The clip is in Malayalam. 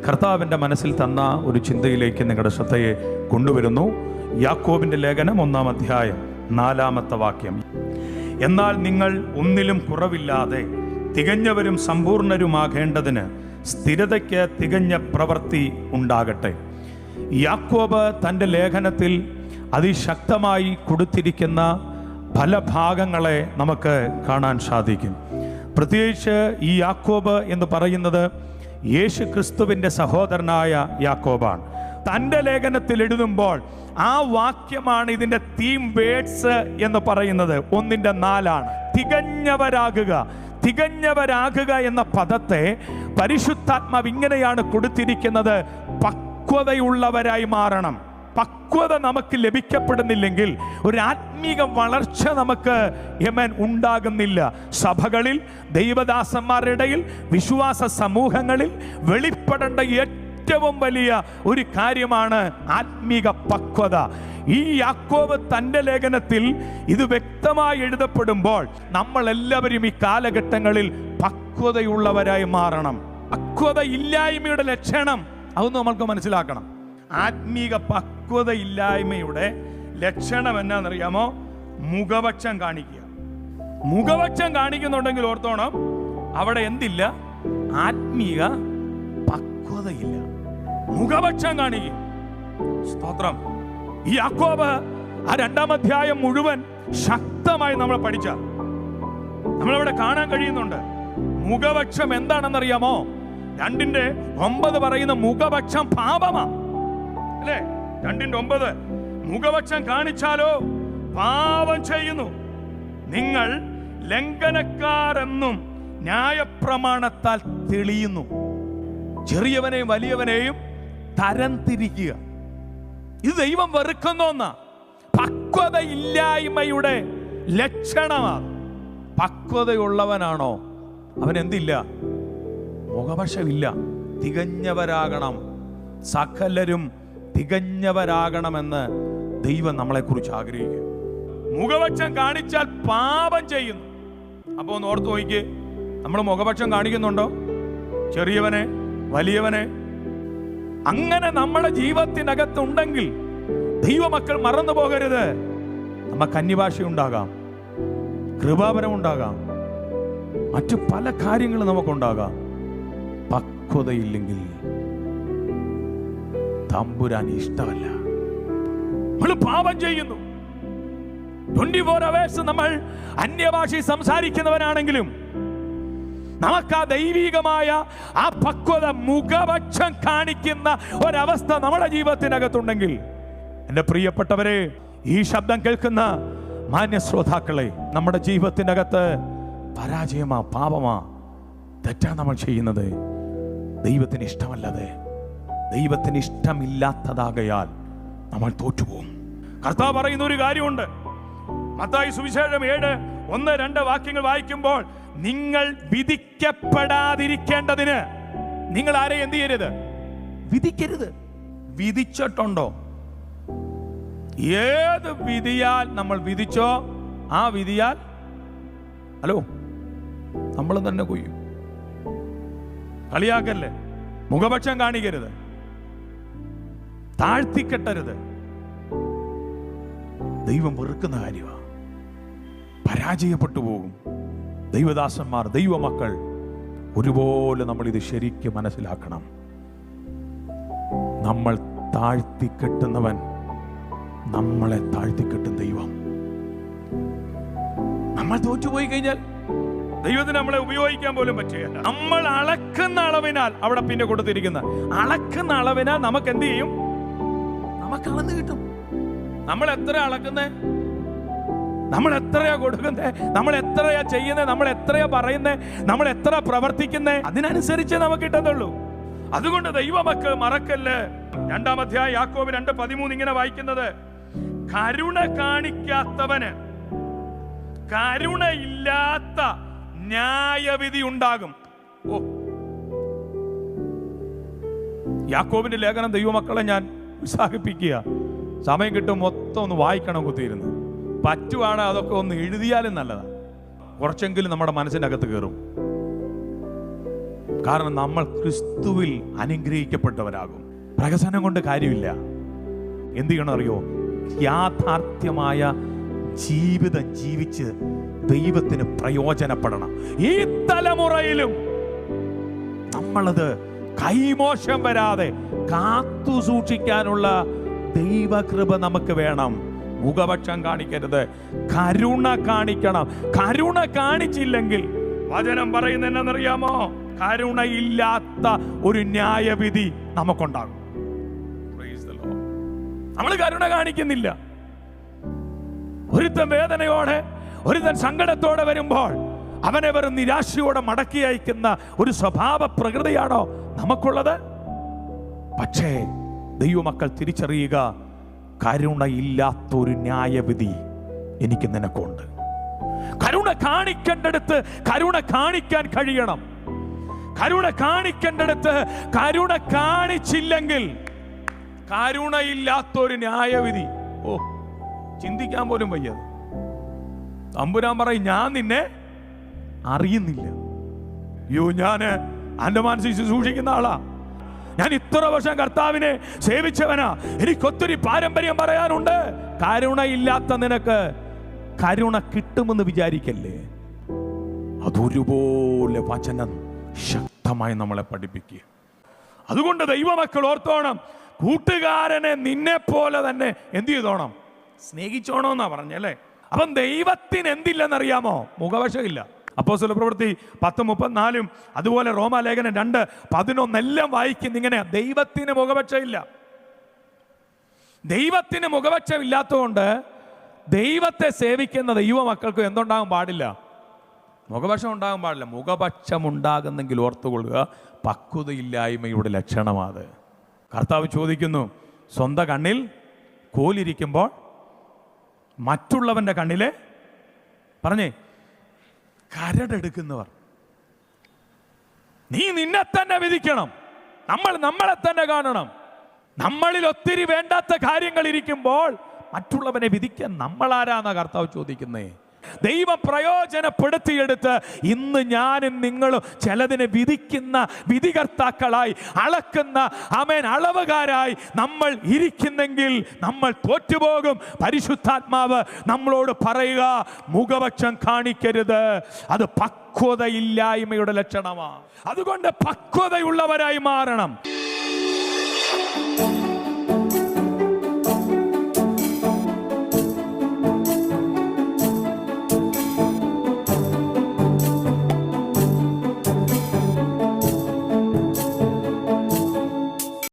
കർത്താവിൻ്റെ മനസ്സിൽ തന്ന ഒരു ചിന്തയിലേക്ക് നിങ്ങളുടെ ശ്രദ്ധയെ കൊണ്ടുവരുന്നു. യാക്കോബിൻ്റെ ലേഖനം 1-ാം അധ്യായം 4-ാമത്തെ വാക്യം. എന്നാൽ നിങ്ങൾ ഒന്നിലും കുറവില്ലാതെ തികഞ്ഞവരും സമ്പൂർണരുമാകേണ്ടതിന് സ്ഥിരതയ്ക്ക് തികഞ്ഞ പ്രവൃത്തി ഉണ്ടാകട്ടെ. യാക്കോബ് തൻ്റെ ലേഖനത്തിൽ അതിശക്തമായി കൊടുത്തിരിക്കുന്ന പല ഭാഗങ്ങളെ നമുക്ക് കാണാൻ സാധിക്കും. പ്രത്യേകിച്ച് ഈ യാക്കോബ് എന്ന് പറയുന്നത് യേശു ക്രിസ്തുവിൻ്റെ സഹോദരനായ യാക്കോബാണ്. തൻ്റെ ലേഖനത്തിൽ എഴുതുമ്പോൾ ആ വാക്യമാണ് ഇതിൻ്റെ തീം വേർഡ്സ് എന്ന് പറയുന്നത്. 1-4 തികഞ്ഞവരാകുക. തികഞ്ഞവരാകുക എന്ന പദത്തെ പരിശുദ്ധാത്മാവ് ഇങ്ങനെയാണ് കൊടുത്തിരിക്കുന്നത്: പക്വതയുള്ളവരായി മാറണം. പക്വത നമുക്ക് ലഭിക്കപ്പെടുന്നില്ലെങ്കിൽ ഒരു ആത്മീക വളർച്ച നമുക്ക് ഉണ്ടാകുന്നില്ല. സഭകളിൽ, ദൈവദാസന്മാരുടെ ഇടയിൽ, വിശ്വാസ സമൂഹങ്ങളിൽ വെളിപ്പെടേണ്ട ഏറ്റവും വലിയ ഒരു കാര്യമാണ് ആത്മീക പക്വത. ഈ യാക്കോബ് തൻ്റെ ലേഖനത്തിൽ ഇത് വ്യക്തമായി എഴുതപ്പെടുമ്പോൾ നമ്മൾ എല്ലാവരും ഈ കാലഘട്ടങ്ങളിൽ പക്വതയുള്ളവരായി മാറണം. പക്വത ഇല്ലായ്മയുടെ ലക്ഷണം അതൊന്നും നമ്മൾക്ക് മനസ്സിലാക്കണം. ആത്മീക പക്വത ഇല്ലായ്മയുടെ ലക്ഷണം എന്നാണെന്നറിയാമോ? മുഖപക്ഷം കാണിക്കുക. മുഖപക്ഷം കാണിക്കുന്നുണ്ടെങ്കിൽ ഓർത്തോണം, അവിടെ എന്തില്ല? ആത്മീക പക്വതയില്ല. മുഖപക്ഷം കാണിക്കുക. സ്തോത്രം. ഈ യാക്കോബ് ആ 2-ാം അധ്യായം മുഴുവൻ ശക്തമായി നമ്മൾ പഠിച്ച നമ്മളവിടെ കാണാൻ കഴിയുന്നുണ്ട്. മുഖപക്ഷം എന്താണെന്നറിയാമോ? 2:9 പറയുന്ന മുഖപക്ഷം പാപമാണ്, അല്ലേ? 2:9 മുഖപക്ഷം കാണിച്ചാലോ പാപം ചെയ്യുന്നു. നിങ്ങൾ ലംഘനക്കാരെന്നും ന്യായപ്രമാണത്താൽ തെളിയുന്നു. ചെറിയവനെയും വലിയവനെയും തരംതിരിക്കുക. ഇത് ദൈവം വെറുക്കുന്ന ഒന്നാ. പക്വത ഇല്ലായ്മയുടെ ലക്ഷണമാണ്. പക്വതയുള്ളവനാണോ അവൻ എന്തില്ല? മുഖപക്ഷമില്ല. തികഞ്ഞവരാകണം. സകലരും തികഞ്ഞവരാകണമെന്ന് ദൈവം നമ്മളെക്കുറിച്ച് ആഗ്രഹിക്കുക. മുഖപക്ഷം കാണിച്ചാൽ പാപം ചെയ്യുന്നു. അപ്പോൾ ഒന്ന് ഓർത്ത് നോക്കിക്കേ, നമ്മൾ മുഖപക്ഷം കാണിക്കുന്നുണ്ടോ? ചെറിയവനെ, വലിയവനെ. അങ്ങനെ നമ്മുടെ ജീവിതത്തിനകത്തുണ്ടെങ്കിൽ ദൈവമക്കൾ മറന്നു പോകരുത്. നമുക്ക് അന്യഭാഷ ഉണ്ടാകാം, കൃപാപരം ഉണ്ടാകാം, മറ്റു പല കാര്യങ്ങളും നമുക്കുണ്ടാകാം. പക്വതയില്ലെങ്കിൽ തമ്പുരാൻ ഇഷ്ടമല്ല. നമ്മൾ പാപം ചെയ്യുന്നു. 24 hours നമ്മൾ അന്യഭാഷ സംസാരിക്കുന്നവരാണെങ്കിലും നമുക്ക് ആ ദൈവികമായ ആ പക്വത, മുഖപക്ഷം കാണിക്കുന്ന ഒരവസ്ഥ നമ്മുടെ ജീവിതത്തിനകത്തുണ്ടെങ്കിൽ, എൻ്റെ പ്രിയപ്പെട്ടവരെ, ഈ ശബ്ദം കേൾക്കുന്ന മാന്യ ശ്രോതാക്കളെ, നമ്മുടെ ജീവിതത്തിനകത്ത് പരാജയമാ, പാപമാ, തെറ്റാ നമ്മൾ ചെയ്യുന്നത്. ദൈവത്തിന് ഇഷ്ടമല്ലാതെ, ദൈവത്തിന് ഇഷ്ടമില്ലാത്തതാകയാൽ നമ്മൾ തോറ്റുപോകും. കർത്താവ് പറയുന്ന ഒരു കാര്യമുണ്ട്. മത്തായി സുവിശേഷം 7:1-2 വാക്യങ്ങൾ വായിക്കുമ്പോൾ, നിങ്ങൾ വിധിക്കപ്പെടാതിരിക്കേണ്ടതിന് നിങ്ങൾ ആരെയും എന്ത് ചെയ്യരുത്? വിധിക്കരുത്. വിധിച്ചിട്ടുണ്ടോ? ഏത് വിധിയാൽ നമ്മൾ വിധിച്ചോ ആ വിധിയാൽ നമ്മൾ തന്നെ കൊയ്യും. കളിയാക്കല്ലേ. മുഖപക്ഷം കാണിക്കരുത്. താഴ്ത്തിക്കെട്ടരുത്. ദൈവം വെറുക്കുന്ന കാര്യമാണ്. പരാജയപ്പെട്ടു പോകും. ദൈവദാസന്മാർ, ദൈവമക്കൾ ഒരുപോലെ നമ്മൾ ഇത് ശരിക്കും മനസ്സിലാക്കണം. നമ്മൾ താഴ്ത്തിക്കെട്ടുന്നവൻ നമ്മളെ താഴ്ത്തിക്കെട്ടും ദൈവം. നമ്മൾ തോറ്റുപോയി കഴിഞ്ഞാൽ ദൈവത്തിന് നമ്മളെ ഉപയോഗിക്കാൻ പോലും പറ്റുകയില്ല. നമ്മൾ അളക്കുന്ന അളവിനാൽ, അവിടെ പിന്നെ കൊടുത്തിരിക്കുന്ന അളക്കുന്ന അളവിനാൽ നമുക്ക് എന്ത് ചെയ്യും? നമുക്ക് അളന്ന് കിട്ടും. നമ്മൾ എത്ര അളക്കുന്നേ, നമ്മൾ എത്രയാ കൊടുക്കുന്നേ, നമ്മൾ എത്രയാ ചെയ്യുന്നേ, നമ്മൾ എത്രയാ പറയുന്നേ, നമ്മൾ എത്ര പ്രവർത്തിക്കുന്നേ, അതിനനുസരിച്ച് നമുക്ക് കിട്ടത്തുള്ളൂ. അതുകൊണ്ട് ദൈവമക്കൾ മറക്കല്ല്. 2-ാം അധ്യായം യാക്കോബ് 2:13 ഇങ്ങനെ വായിക്കുന്നത്: കരുണ കാണിക്കാത്തവന് കരുണയില്ലാത്ത ന്യായവിധി ഉണ്ടാകും. യാക്കോബിന്റെ ലേഖനം ദൈവമക്കളെ ഞാൻ ഉത്സാഹിപ്പിക്കുക. സമയം കിട്ടും മൊത്തം ഒന്ന് വായിക്കണം. കുത്തിയിരുന്ന് പറ്റുവാണ് അതൊക്കെ ഒന്ന് എഴുതിയാലും നല്ലതാണ്. കുറച്ചെങ്കിലും നമ്മുടെ മനസ്സിൻ്റെ അകത്ത് കയറും. കാരണം നമ്മൾ ക്രിസ്തുവിൽ അനുഗ്രഹിക്കപ്പെട്ടവരാകും. പ്രഹസനം കൊണ്ട് കാര്യമില്ല. എന്ത് ചെയ്യണം അറിയോ? യാഥാർത്ഥ്യമായ ജീവിതം ജീവിച്ച് ദൈവത്തിന് പ്രയോജനപ്പെടണം. ഈ തലമുറയിലും നമ്മളത് കൈമോശം വരാതെ കാത്തു സൂക്ഷിക്കാനുള്ള ദൈവകൃപ നമുക്ക് വേണം. മുഖപക്ഷം കാണിക്കരുത്, കരുണ കാണിക്കണം. കരുണ കാണിച്ചില്ലെങ്കിൽ വചനം പറയുന്നത് എന്നറിയാമോ? കരുണയില്ലാത്ത ഒരു ന്യായവിധി നമുക്കുണ്ടാകും. നമ്മൾ കരുണ കാണിക്കുന്നില്ല. ഒരുത്തൻ വേദനയോടെ, ഒരുത്തൻ സങ്കടത്തോടെ വരുമ്പോൾ അവനെ വെറും നിരാശയോടെ മടക്കി അയക്കുന്ന ഒരു സ്വഭാവ പ്രകൃതിയാണോ നമുക്കുള്ളത്? പക്ഷേ ദൈവമക്കൾ തിരിച്ചറിയുക, കരുണയില്ലാത്തൊരു ന്യായവിധി എനിക്ക് നിനക്കുണ്ട്. കരുണ കാണിക്കേണ്ടടുത്ത് കരുണ കാണിക്കാൻ കഴിയണം. കരുണ കാണിക്കേണ്ടടുത്ത് കരുണ കാണിച്ചില്ലെങ്കിൽ കരുണയില്ലാത്തൊരു ന്യായവിധി, ചിന്തിക്കാൻ പോലും വയ്യത്. തമ്പുരാൻ പറയും, ഞാൻ നിന്നെ അറിയുന്നില്ല. ഞാന് അൻഡമാൻ സൂക്ഷിക്കുന്ന ആളാ. ഞാൻ ഇത്ര വർഷം കർത്താവിനെ സേവിച്ചവനാ. എനിക്കൊത്തിരി പാരമ്പര്യം പറയാനുണ്ട്. കരുണയില്ലാത്ത നിനക്ക് കരുണ കിട്ടുമെന്ന് വിചാരിക്കല്ലേ. അതൊരുപോലെ വചനം ശക്തമായി നമ്മളെ പഠിപ്പിക്കുക. അതുകൊണ്ട് ദൈവമക്കൾ ഓർത്തോണം, കൂട്ടുകാരനെ നിന്നെ പോലെ തന്നെ എന്ത് ചെയ്തോണം? സ്നേഹിച്ചോണമെന്നാ പറഞ്ഞല്ലേ. അപ്പം ദൈവത്തിന് എന്തില്ലെന്നറിയാമോ? മുഖവശമില്ല. അപ്പോസ്തല പ്രവൃത്തി 10:34 അതുപോലെ റോമാലേഖനം 2:11 എല്ലാം വായിക്കുന്ന ഇങ്ങനെ, ദൈവത്തിന് മുഖപക്ഷമില്ല. ദൈവത്തിന് മുഖപക്ഷമില്ലാത്തതുകൊണ്ട് ദൈവത്തെ സേവിക്കുന്ന ദൈവമക്കൾക്ക് എന്തുണ്ടാകാൻ പാടില്ല? മുഖപക്ഷം ഉണ്ടാകാൻ പാടില്ല. മുഖപക്ഷം ഉണ്ടാകുന്നെങ്കിൽ ഓർത്തുകൊള്ളുക, പക്വതയില്ലായ്മയുടെ ലക്ഷണമാണ്. കർത്താവ് ചോദിക്കുന്നു, സ്വന്തം കണ്ണിൽ കോലിരിക്കുമ്പോൾ മറ്റുള്ളവന്റെ കണ്ണിലെ പറഞ്ഞേ കരടെടുക്കുന്നവർ. നീ നിന്നെ തന്നെ വിധിക്കണം. നമ്മൾ നമ്മളെ തന്നെ കാണണം. നമ്മളിൽ ഒത്തിരി വേണ്ടാത്ത കാര്യങ്ങൾ ഇരിക്കുമ്പോൾ മറ്റുള്ളവനെ വിധിക്കാൻ നമ്മളാരാന്നാ കർത്താവ് ചോദിക്കുന്നേ. ദൈവം പ്രയോജനപ്പെടുത്തിയെടുത്ത് ഇന്ന് ഞാനും നിങ്ങളും ചിലതിനെ വിധിക്കുന്ന വിധികർത്താക്കളായി, അളക്കുന്ന അളവുകാരായി നമ്മൾ ഇരിക്കുന്നെങ്കിൽ നമ്മൾ തോറ്റുപോകും. പരിശുദ്ധാത്മാവ് നമ്മളോട് പറയുക, മുഖപക്ഷം കാണിക്കരുത്. അത് പക്വതയില്ലായ്മയുടെ ലക്ഷണമാണ്. അതുകൊണ്ട് പക്വതയുള്ളവരായി മാറണം.